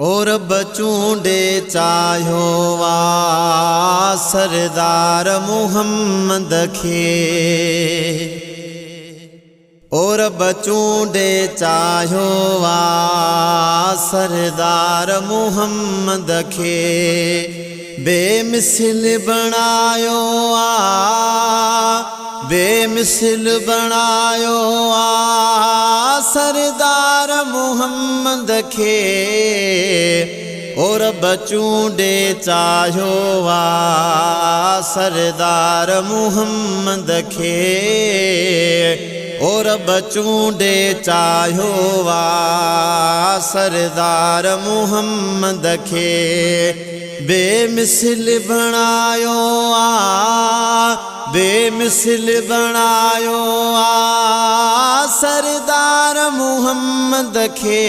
और बचूंडे चाहो वा सरदार मुहम्मद खे और बचूंडे चाहो वा सरदार मुहम्मद खे बेमिसल बनायो बेमिसल बनायो सरदार मुहम्मद खे और बचूंडे चाहो वा सरदार मुहम्मद खे और बचूंडे चाहो वा सरदार मुहम्मद खे बेमिसल बनायो बेमिसल बनायो सरदार मुहम्मद खे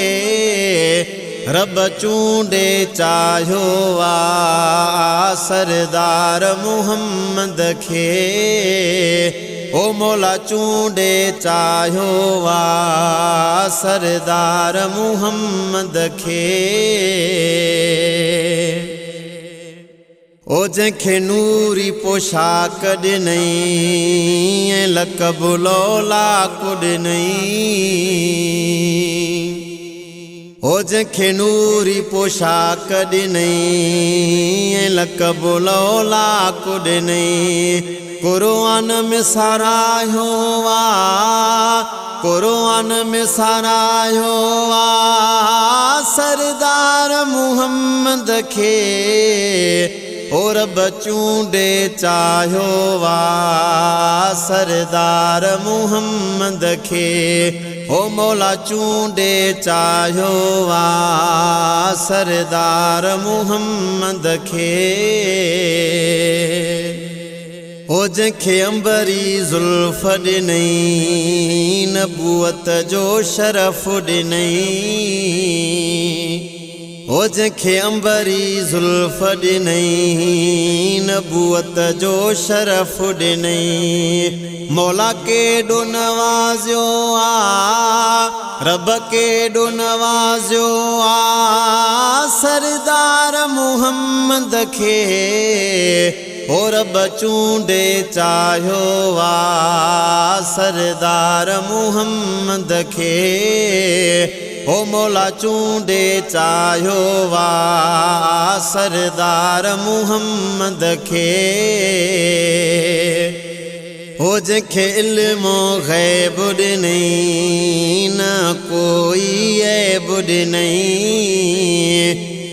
रब चूंडे चाहो वा सरदार मुहम्मद खे ओ मौला चूंडे चाहो वा सरदार मुहम्मद खे ओ जंखे नूरी पोशाक ॾिनई लक़ब लौलाक ॾिनई ओ जंखे नूरी पोशाक ॾिनई लक़ब लौलाक ॾिनई कुरान में सारायो वा कुरान में सारायो वा सरदार मुहम्मद खे और बचूंडे चाहो वा सरदार मुहम्मद खे ओ मौला चूंडे चाहो वा सरदार मुहम्मद खे ओ जंखे अंबरी ज़ुल्फ़ ॾिनई नबूअत जो शरफ़ ॾिनई ओ जंखे अंबरी ज़ुल्फ़ ॾिनई नबूअत जो शरफ़ ॾिनई मौला केॾो नवाज़ियो रब केॾो नवाज़ियो सरदार मुहम्मद खे और बचूंडे चाहो वा सरदार मुहम्मद खे ओ मौला चूंडे चाहो वा सरदार मुहम्मद खे ओ जंखे इल्मो ग़ैब ॾिनई न कोई ऐब ॾिनई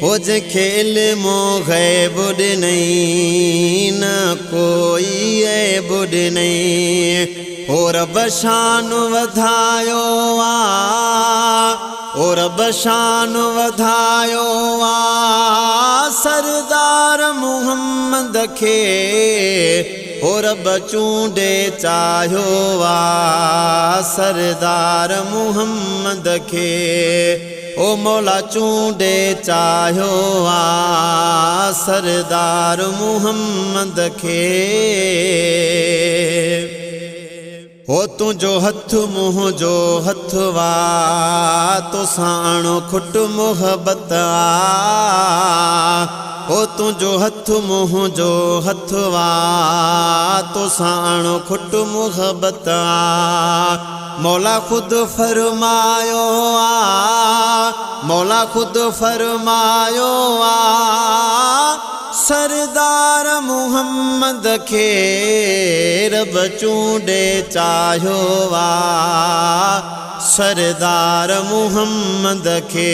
ओ जंखे इल्मो ग़ैब ॾिनई न कोई ऐब ॾिनई और बशान वधायो और बशान वधायो सरदार मुहम्मद खे और बचूंडे चाहो वा सरदार मुहम्मद खे ओ मौला चूंडे चाहो वा सरदार मुहम्मद खे ओ तुझो हथ मुंहिंजो हथ वा तो साणो खुट मोहब्बत ओ तुझो हथ मुंहिंजो हथ वा तो साणो खुट मोहब्बत मौला खुद फरमायो मौला खुद फरमायो सरदार मुहम्मद खे रब चूंडे चाहो वा सरदार मुहम्मद खे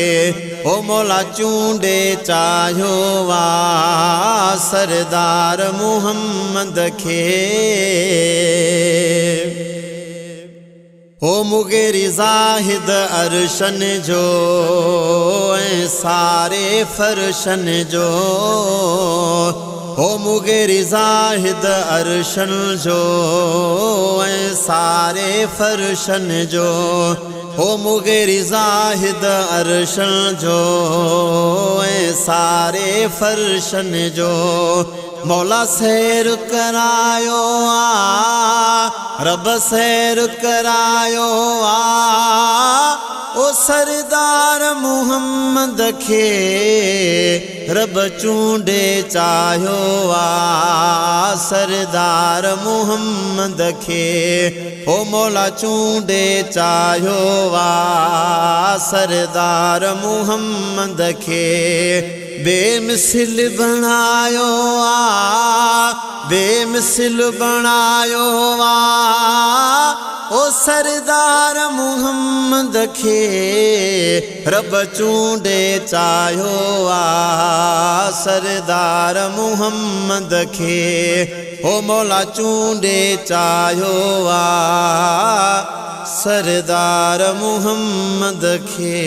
ओ मौला चूंडे चाहो वा सरदार मुहम्मद खे ओ मुगेरी ज़ाहिद अरशन जो ऐं सारे फरशन जो ओ मुगेरी ज़ाहिद अरशन जो ऐं सारे फरशन जो ओ मुगेरी ज़ाहिद अरशन जो ऐं सारे फरशन जो मौला सैर करायो रब सैर करायो ओ सरदार मुहम्मद खे रब चूंडे चाहियो सरदार मुहम्मद खे ओ मौला चूंडे चाहियो सरदार मुहम्मद खे बेमिसल बनायो बेमिसल बनायो ओ सरदार मुहम्मद खे रब चूंडे चाहियो सरदार मुहम्मद खे ओ मौला चूंडे चाहियो सरदार मुहम्मद खे।